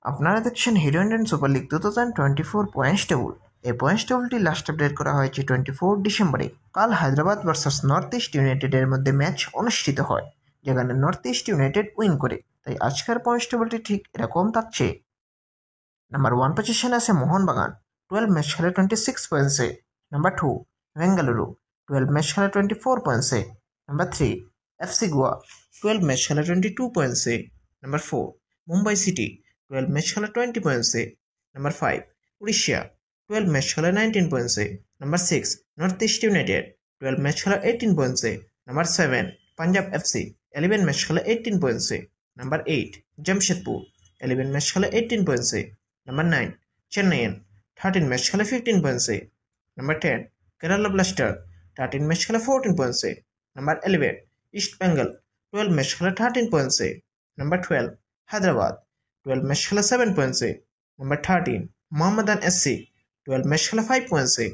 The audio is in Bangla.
আপনারা দেখছেন hero Indian super league 2024 points table. এই পয়েন্টস টেবলটি লাস্ট আপডেট করা হয়েছে 24 ডিসেম্বরে। কাল হায়দ্রাবাদ ভার্সেস নর্থ ইস্ট ইউনাইটেডের মধ্যে ম্যাচ অনুষ্ঠিত হয়, যেখানে নর্থ ইস্ট ইউনাইটেড উইন করে। তাই আজকের পয়েন্টস টেবলটি ঠিক এরকম থাকছে। নাম্বার 1 পজিশনে আছে মোহনবাগান, 12 ম্যাচ খেলে 26 পয়েন্টসে। নাম্বার 2 বেঙ্গালুরু, 12 ম্যাচ খেলে 24 পয়েন্টসে। নাম্বার 3 এফসি গোয়া, 12 ম্যাচ খেলে 22 পয়েন্টসে। নাম্বার 4 মুম্বাই সিটি, 12 ম্যাচ খেলে 20 পয়েন্টসে। নাম্বার 5 উড়িষ্যা, 12 ম্যাচ খেলে 19 পয়েন্টসে। Number 6 North East United, 12 match খেলে 18 পয়েন্টসে। নাম্বার 7 পাঞ্জাব এফসি, 11 ম্যাচ খেলে 18 পয়েন্টসে। নাম্বার 8 জামশেদপুর, 11 ম্যাচ খেলে 18 পয়েন্টসে। Number 9 Chennaiyin, 13 match খেলে 15 পয়েন্টসে। Number 10 Kerala Blaster, 13 match খেলে 14 পয়েন্টসে। Number 11 East Bengal, 12 match খেলে 13 পয়েন্টসে। Number 12 Hyderabad, 12 match খেলে 7 পয়েন্টসে। Number 13 Mohammedan SC, 12 match খেলে 5 পয়েন্টসে।